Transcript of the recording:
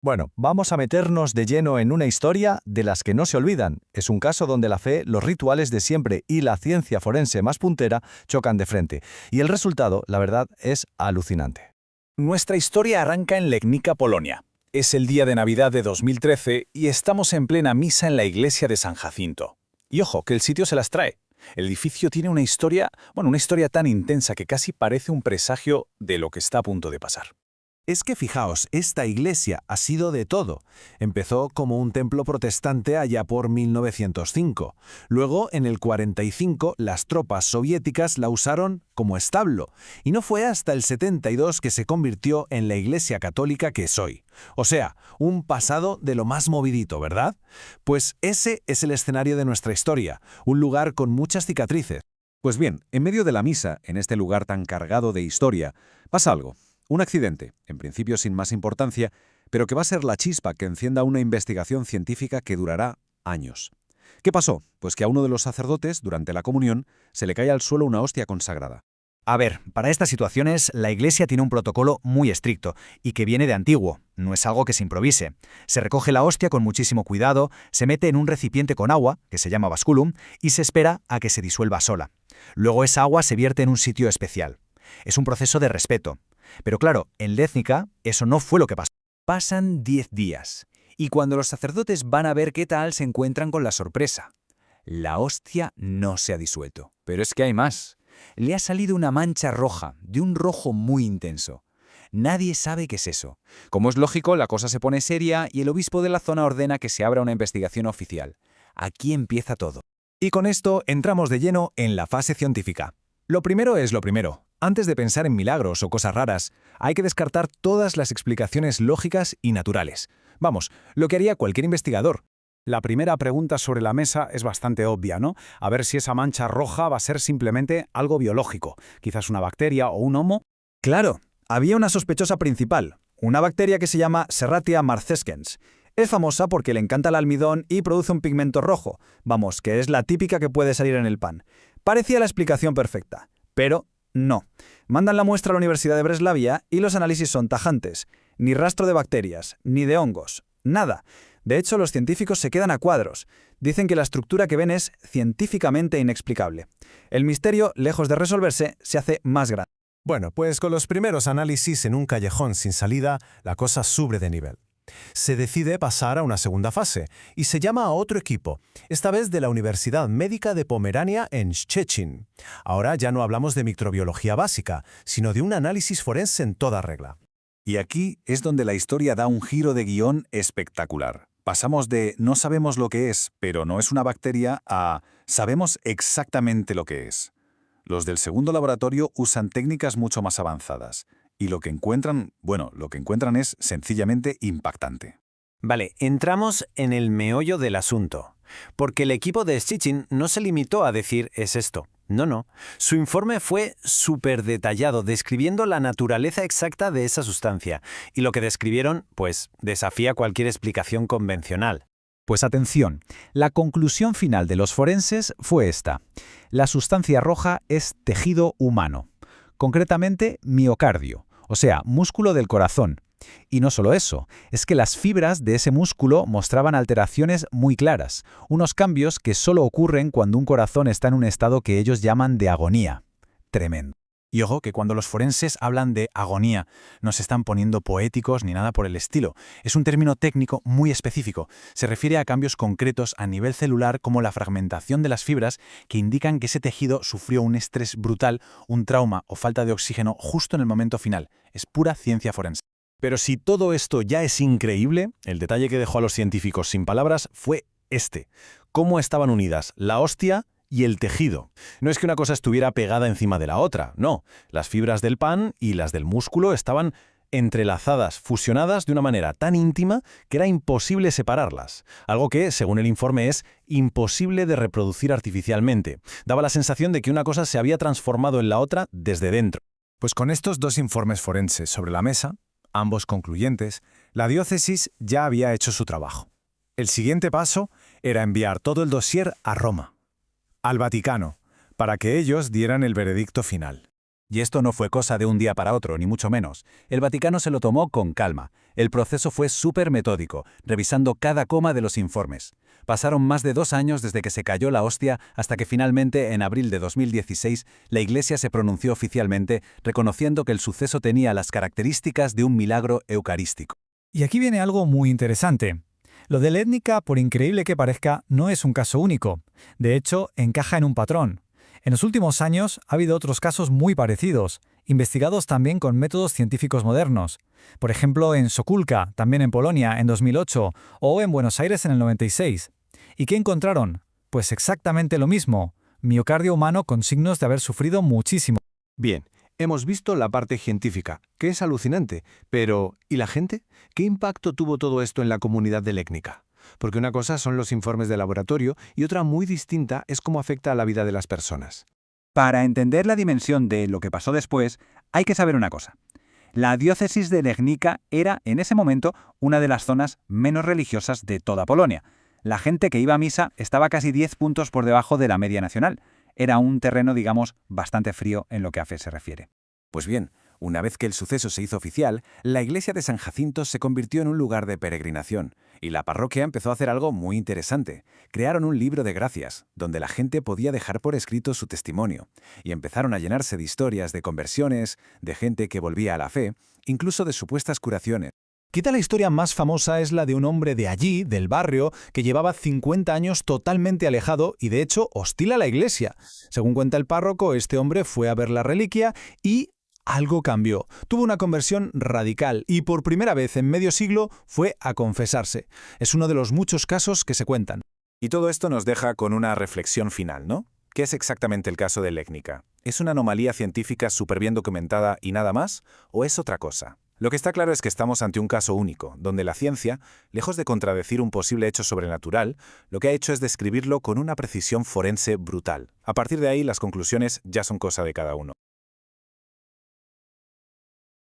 Bueno, vamos a meternos de lleno en una historia de las que no se olvidan. Es un caso donde la fe, los rituales de siempre y la ciencia forense más puntera chocan de frente. Y el resultado, la verdad, es alucinante. Nuestra historia arranca en Legnica, Polonia. Es el día de Navidad de 2013 y estamos en plena misa en la iglesia de San Jacinto. Y ojo, que el sitio se las trae. El edificio tiene una historia tan intensa que casi parece un presagio de lo que está a punto de pasar. Es que fijaos, esta iglesia ha sido de todo. Empezó como un templo protestante allá por 1905. Luego, en el 45, las tropas soviéticas la usaron como establo. Y no fue hasta el 72 que se convirtió en la iglesia católica que es hoy. O sea, un pasado de lo más movidito, ¿verdad? Pues ese es el escenario de nuestra historia, un lugar con muchas cicatrices. Pues bien, en medio de la misa, en este lugar tan cargado de historia, pasa algo. Un accidente, en principio sin más importancia, pero que va a ser la chispa que encienda una investigación científica que durará años. ¿Qué pasó? Pues que a uno de los sacerdotes, durante la comunión, se le cae al suelo una hostia consagrada. A ver, para estas situaciones, la Iglesia tiene un protocolo muy estricto y que viene de antiguo, no es algo que se improvise. Se recoge la hostia con muchísimo cuidado, se mete en un recipiente con agua, que se llama basculum, y se espera a que se disuelva sola. Luego esa agua se vierte en un sitio especial. Es un proceso de respeto. Pero claro, en Legnica eso no fue lo que pasó. Pasan 10 días, y cuando los sacerdotes van a ver qué tal se encuentran con la sorpresa. La hostia no se ha disuelto. Pero es que hay más. Le ha salido una mancha roja, de un rojo muy intenso. Nadie sabe qué es eso. Como es lógico, la cosa se pone seria y el obispo de la zona ordena que se abra una investigación oficial. Aquí empieza todo. Y con esto entramos de lleno en la fase científica. Lo primero es lo primero. Antes de pensar en milagros o cosas raras, hay que descartar todas las explicaciones lógicas y naturales. Vamos, lo que haría cualquier investigador. La primera pregunta sobre la mesa es bastante obvia, ¿no? A ver si esa mancha roja va a ser simplemente algo biológico, quizás una bacteria o un homo. Claro, había una sospechosa principal, una bacteria que se llama Serratia marcescens. Es famosa porque le encanta el almidón y produce un pigmento rojo. Vamos, que es la típica que puede salir en el pan. Parecía la explicación perfecta, pero no. Mandan la muestra a la Universidad de Breslavia y los análisis son tajantes. Ni rastro de bacterias, ni de hongos, nada. De hecho, los científicos se quedan a cuadros. Dicen que la estructura que ven es científicamente inexplicable. El misterio, lejos de resolverse, se hace más grande. Bueno, pues con los primeros análisis en un callejón sin salida, la cosa sube de nivel. Se decide pasar a una segunda fase y se llama a otro equipo, esta vez de la Universidad Médica de Pomerania en Szczecin. Ahora ya no hablamos de microbiología básica, sino de un análisis forense en toda regla. Y aquí es donde la historia da un giro de guión espectacular. Pasamos de no sabemos lo que es, pero no es una bacteria, a sabemos exactamente lo que es. Los del segundo laboratorio usan técnicas mucho más avanzadas. Y lo que encuentran es sencillamente impactante. Vale, entramos en el meollo del asunto. Porque el equipo de Szczecin no se limitó a decir es esto. No. Su informe fue súper detallado, describiendo la naturaleza exacta de esa sustancia. Y lo que describieron, pues, desafía cualquier explicación convencional. Pues atención, la conclusión final de los forenses fue esta. La sustancia roja es tejido humano, concretamente miocardio, o sea, músculo del corazón. Y no solo eso, es que las fibras de ese músculo mostraban alteraciones muy claras, unos cambios que solo ocurren cuando un corazón está en un estado que ellos llaman de agonía. Tremendo. Y ojo que cuando los forenses hablan de agonía, no se están poniendo poéticos ni nada por el estilo. Es un término técnico muy específico. Se refiere a cambios concretos a nivel celular como la fragmentación de las fibras que indican que ese tejido sufrió un estrés brutal, un trauma o falta de oxígeno justo en el momento final. Es pura ciencia forense. Pero si todo esto ya es increíble, el detalle que dejó a los científicos sin palabras fue este. Cómo estaban unidas la hostia y el tejido. No es que una cosa estuviera pegada encima de la otra, no. Las fibras del pan y las del músculo estaban entrelazadas, fusionadas de una manera tan íntima que era imposible separarlas. Algo que, según el informe, es imposible de reproducir artificialmente. Daba la sensación de que una cosa se había transformado en la otra desde dentro. Pues con estos dos informes forenses sobre la mesa, ambos concluyentes, la diócesis ya había hecho su trabajo. El siguiente paso era enviar todo el dossier a Roma, al Vaticano, para que ellos dieran el veredicto final. Y esto no fue cosa de un día para otro, ni mucho menos. El Vaticano se lo tomó con calma. El proceso fue súper metódico, revisando cada coma de los informes. Pasaron más de 2 años desde que se cayó la hostia hasta que finalmente, en abril de 2016, la Iglesia se pronunció oficialmente, reconociendo que el suceso tenía las características de un milagro eucarístico. Y aquí viene algo muy interesante. Lo de la étnica, por increíble que parezca, no es un caso único. De hecho, encaja en un patrón. En los últimos años ha habido otros casos muy parecidos, investigados también con métodos científicos modernos. Por ejemplo, en Sokółka, también en Polonia, en 2008, o en Buenos Aires en el 96. ¿Y qué encontraron? Pues exactamente lo mismo, miocardio humano con signos de haber sufrido muchísimo. Bien, hemos visto la parte científica, que es alucinante, pero ¿y la gente? ¿Qué impacto tuvo todo esto en la comunidad de Legnica? Porque una cosa son los informes de laboratorio y otra muy distinta es cómo afecta a la vida de las personas. Para entender la dimensión de lo que pasó después, hay que saber una cosa. La diócesis de Legnica era, en ese momento, una de las zonas menos religiosas de toda Polonia. La gente que iba a misa estaba casi 10 puntos por debajo de la media nacional. Era un terreno, digamos, bastante frío en lo que a fe se refiere. Pues bien, una vez que el suceso se hizo oficial, la iglesia de San Jacinto se convirtió en un lugar de peregrinación, y la parroquia empezó a hacer algo muy interesante. Crearon un libro de gracias, donde la gente podía dejar por escrito su testimonio, y empezaron a llenarse de historias de conversiones, de gente que volvía a la fe, incluso de supuestas curaciones. Quizá la historia más famosa es la de un hombre de allí, del barrio, que llevaba 50 años totalmente alejado y de hecho hostil a la iglesia. Según cuenta el párroco, este hombre fue a ver la reliquia y algo cambió. Tuvo una conversión radical y por primera vez en medio siglo fue a confesarse. Es uno de los muchos casos que se cuentan. Y todo esto nos deja con una reflexión final, ¿no? ¿Qué es exactamente el caso de Legnica? ¿Es una anomalía científica súper bien documentada y nada más? ¿O es otra cosa? Lo que está claro es que estamos ante un caso único, donde la ciencia, lejos de contradecir un posible hecho sobrenatural, lo que ha hecho es describirlo con una precisión forense brutal. A partir de ahí, las conclusiones ya son cosa de cada uno.